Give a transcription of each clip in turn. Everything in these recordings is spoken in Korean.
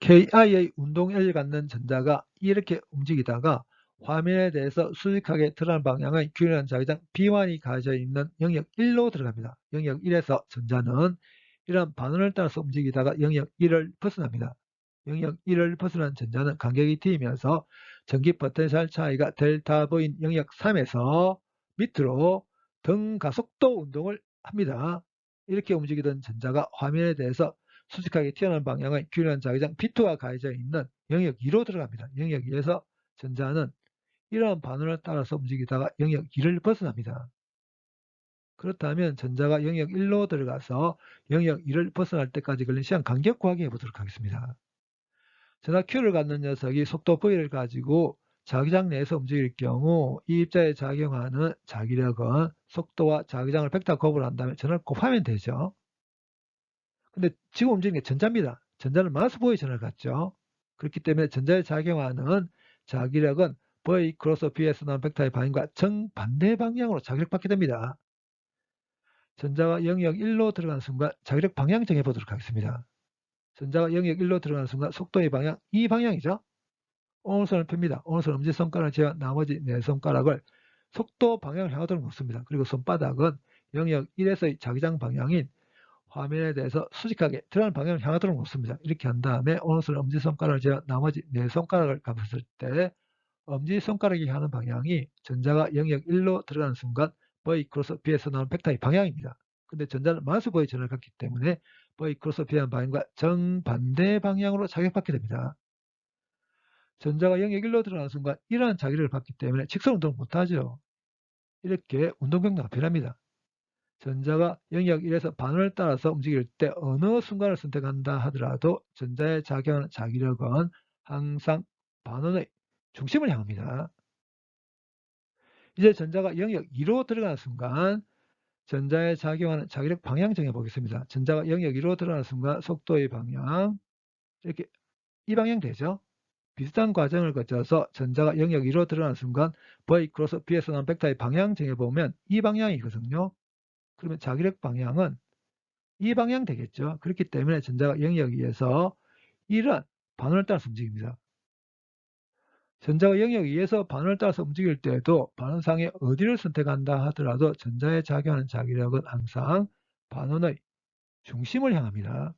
KI의 운동을 갖는 전자가 이렇게 움직이다가 화면에 대해서 수직하게 드러난 방향의 균일한 자기장 B1이 가해져 있는 영역 1로 들어갑니다. 영역 1에서 전자는 이러한 반원을 따라서 움직이다가 영역 1을 벗어납니다. 영역 1을 벗어난 전자는 간격이 D이면서 전기 포텐셜 차이가 델타 V인 영역 3에서 밑으로 등가속도 운동을 합니다. 이렇게 움직이던 전자가 화면에 대해서 수직하게 튀어나온 방향의 균일한 자기장 B2가 가해져 있는 영역 2로 들어갑니다. 영역 2에서 전자는 이러한 반원을 따라서 움직이다가 영역 2를 벗어납니다. 그렇다면 전자가 영역 1로 들어가서 영역 2를 벗어날 때까지 걸린 시간 간격 구하기 해보도록 하겠습니다. 전하 Q를 갖는 녀석이 속도 V를 가지고 자기장 내에서 움직일 경우 이 입자에 작용하는 자기력은 속도와 자기장을 벡터 곱을 한다면 전하를 곱하면 되죠. 근데 지금 움직이는 게 전자입니다. 전자는 마스 보의 전하를 갖죠. 그렇기 때문에 전자에 작용하는 자기력은 V 크로스 B에서 나온 벡터의 방향과 정반대 방향으로 자기력 받게 됩니다. 전자가 영역 1로 들어가는 순간 자기력 방향 정해보도록 하겠습니다. 전자가 영역 1로 들어가는 순간 속도의 방향, 이 방향이죠. 오른손을 펴니다. 오른손 엄지손가락을 제외한 나머지 네 손가락을 속도 방향을 향하도록 놓습니다. 그리고 손바닥은 영역 1에서의 자기장 방향인 화면에 대해서 수직하게 드러나는 방향을 향하도록 놓습니다. 이렇게 한 다음에 오른손 엄지손가락을 제외한 나머지 네 손가락을 감았을 때 엄지손가락이 향하는 방향이 전자가 영역 1로 들어가는 순간 V 크로스 B에서 나오는 벡터의 방향입니다. 근데 전자는 마스 V의 전을 갖기 때문에 V 크로스 B의 방향과 정반대 방향으로 자격받게 됩니다. 전자가 영역 1로 들어가는 순간 이러한 자기력을 받기 때문에 직선 운동을 못하죠. 이렇게 운동경로가 변합니다. 전자가 영역 1에서 반원을 따라서 움직일 때 어느 순간을 선택한다 하더라도 전자에 작용하는 자기력은 항상 반원의 중심을 향합니다. 이제 전자가 영역 2로 들어가는 순간 전자에 작용하는 자기력 방향 정해보겠습니다. 전자가 영역 2로 들어가는 순간 속도의 방향, 이렇게 이 방향 되죠. 비슷한 과정을 거쳐서 전자가 영역 2로 들어가는 순간 V 크로스 B에서 나온 벡터의 방향 정해보면 이 방향이거든요. 그러면 자기력 방향은 이 방향 되겠죠. 그렇기 때문에 전자가 영역 2에서 이러한 반원을 따라서 움직입니다. 전자가 영역 2에서 반원을 따라서 움직일 때에도 반원상에 어디를 선택한다 하더라도 전자에 작용하는 자기력은 항상 반원의 중심을 향합니다.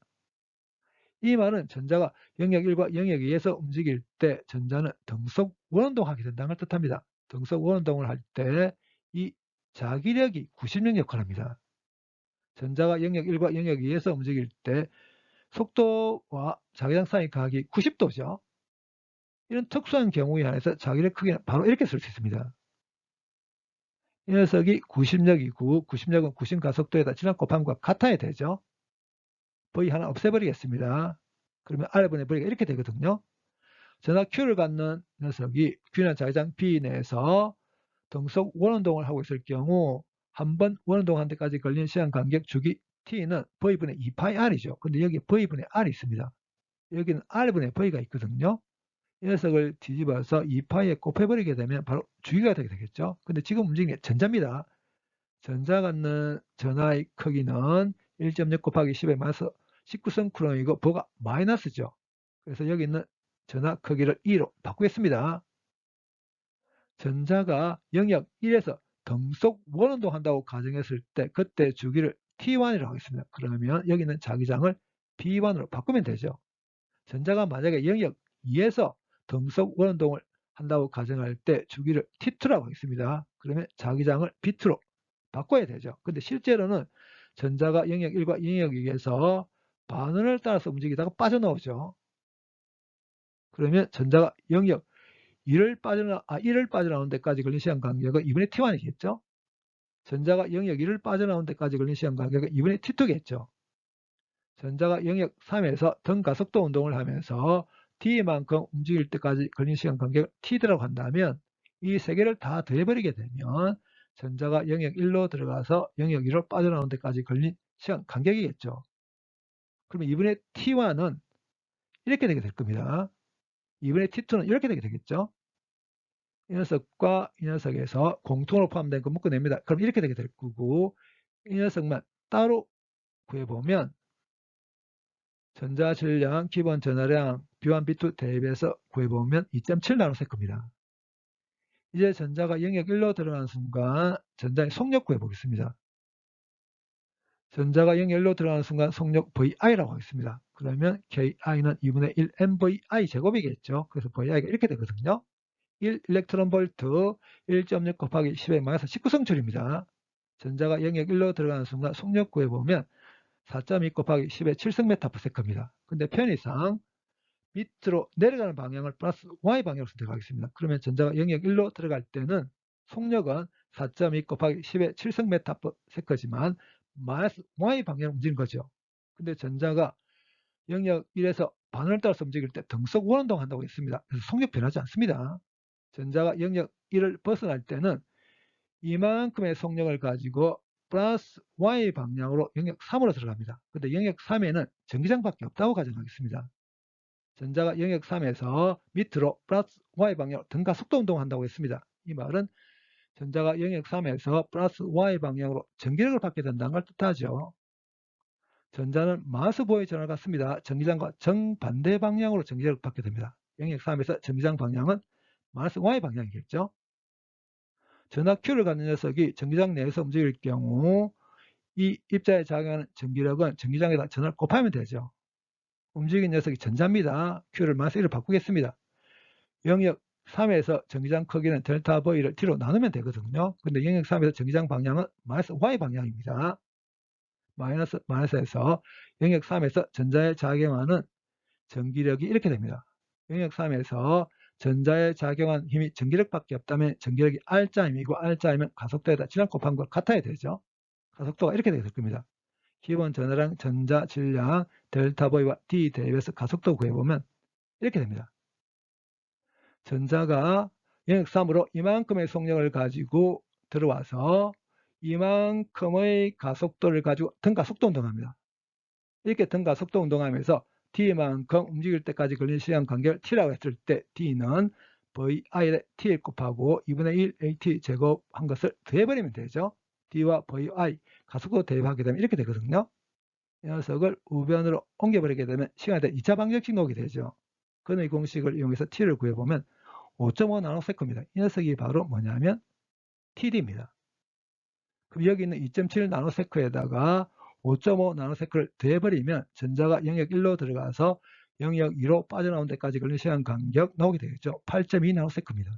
이 말은 전자가 영역 1과 영역 2에서 움직일 때 전자는 등속 원운동하게 된다는 걸 뜻합니다. 등속 원운동을 할 때 이 자기력이 90력 역할을 합니다. 전자가 영역 1과 영역 2에서 움직일 때 속도와 자기장 사이 각이 90도죠. 이런 특수한 경우에 한해서 자기력 크기는 바로 이렇게 쓸 수 있습니다. 이 녀석이 90력이고 90력은 90 가속도에다 질량 곱함과 같아야 되죠. V 하나 없애버리겠습니다. 그러면 R분의 V가 이렇게 되거든요. 전하 Q를 갖는 녀석이 균일한 자기장 B 내에서 등속 원운동을 하고 있을 경우 한 번 원운동하는 데까지 걸리는 시간 간격 주기 T는 V분의 2πR이죠. 근데 여기 V분의 R이 있습니다. 여기는 R분의 V가 있거든요. 이 녀석을 뒤집어서 2파이에 곱해버리게 되면 바로 주기가 되게 되겠죠. 근데 지금 움직이는 게 전자입니다. 전자 갖는 전하의 크기는 1.6 곱하기 10의 마이너스 19성 쿨럼이고 부가 마이너스죠. 그래서 여기 있는 전하 크기를 2로 바꾸겠습니다. 전자가 영역 1에서 등속 원운동 한다고 가정했을 때 그때 주기를 T1이라고 하겠습니다. 그러면 여기 있는 자기장을 B1으로 바꾸면 되죠. 전자가 만약에 영역 2에서 등속 원운동을 한다고 가정할 때 주기를 T2라고 하겠습니다. 그러면 자기장을 B2로 바꿔야 되죠. 근데 실제로는 전자가 영역 1과 영역 2에서 반원을 따라서 움직이다가 빠져나오죠. 그러면 전자가 영역 1을 빠져나오는 데까지 걸린 시간 간격은 2분의 T1이겠죠. 전자가 영역 1을 빠져나오는 데까지 걸린 시간 간격은 2분의 T2겠죠. 전자가 영역 3에서 등가속도 운동을 하면서 D만큼 움직일 때까지 걸린 시간 간격을 T라고 한다면 이 세 개를 다 더해버리게 되면 전자가 영역 1로 들어가서 영역 2로 빠져나오는 데까지 걸린 시간 간격이겠죠. 그러면 2분의 T1은 이렇게 되게 될 겁니다. 2분의 T2는 이렇게 되게 되겠죠. 이 녀석과 이 녀석에서 공통으로 포함된 거 묶어냅니다. 그럼 이렇게 되게 될 거고 이 녀석만 따로 구해보면 전자 질량, 기본 전하량, B1, B2 대입해서 구해보면 2.7 나노세크입니다. 이제 전자가 영역 1로 들어가는 순간 전자의 속력 구해보겠습니다. 전자가 영역 1로 들어가는 순간 속력 VI라고 하겠습니다. 그러면 KI는 2분의 1 MVI 제곱이겠죠. 그래서 VI가 이렇게 되거든요. 1 일렉트론 볼트 1.6 곱하기 10의 마이너스 19성출입니다. 전자가 영역 1로 들어가는 순간 속력 구해보면 4.2 곱하기 10의 7승메타퍼세크입니다. 근데 편의상 밑으로 내려가는 방향을 플러스 Y 방향으로 선택하겠습니다. 그러면 전자가 영역 1로 들어갈 때는 속력은 4.2 곱하기 10의 7승메타퍼세크지만 마이너스 Y 방향으로 움직이는 거죠. 근데 전자가 영역 1에서 반원을 따라서 움직일 때 등속 원운동 한다고 했습니다. 그래서 속력 변하지 않습니다. 전자가 영역 1을 벗어날 때는 이만큼의 속력을 가지고 플러스 Y 방향으로 영역 3으로 들어갑니다. 근데 영역 3에는 전기장밖에 없다고 가정하겠습니다. 전자가 영역 3에서 밑으로 플러스 Y 방향으로 등가 속도 운동을 한다고 했습니다. 이 말은 전자가 영역 3에서 플러스 Y 방향으로 전기력을 받게 된다는 걸 뜻하죠. 전자는 마스 보의 전환을 갖습니다. 전기장과 정반대 방향으로 전기력을 받게 됩니다. 영역 3에서 전기장 방향은 마이너스 Y 방향이겠죠. 전하 Q를 갖는 녀석이 전기장 내에서 움직일 경우 이 입자에 작용하는 전기력은 전기장에다 전하를 곱하면 되죠. 움직인 녀석이 전자입니다. Q를 마이너스 1을 바꾸겠습니다. 영역 3에서 전기장 크기는 델타 V를 T로 나누면 되거든요. 근데 영역 3에서 전기장 방향은 마이너스 Y 방향입니다. 마이너스에서 영역 3에서 전자에 작용하는 전기력이 이렇게 됩니다. 영역 3에서 전자에 작용한 힘이 전기력밖에 없다면 전기력이 R자임이고 R자이면 가속도에다 질량 곱한 것 같아야 되죠. 가속도가 이렇게 될 겁니다. 기본 전하량, 전자 질량, 델타 V와 D 대입해서 가속도 구해보면 이렇게 됩니다. 전자가 영역 3으로 이만큼의 속력을 가지고 들어와서 이만큼의 가속도를 가지고 등가속도 운동합니다. 이렇게 등가속도 운동하면서 D만큼 움직일 때까지 걸리는 시간 간격을 T라고 했을 때 D는 VI에 T 곱하고 2분의 1 AT 제곱한 것을 더해버리면 되죠. D와 VI 가속도 대입하게 되면 이렇게 되거든요. 이 녀석을 우변으로 옮겨버리게 되면 시간에 대한 2차 방정식 나오게 되죠. 그의 공식을 이용해서 T를 구해보면 5.5 나노세크입니다. 이 녀석이 바로 뭐냐면 TD입니다. 그럼 여기 있는 2.7 나노세크에다가 5.5 나노세크를 더해버리면 전자가 영역 1로 들어가서 영역 2로 빠져나온 데까지 걸리는 시간 간격 나오게 되겠죠. 8.2 나노세크입니다.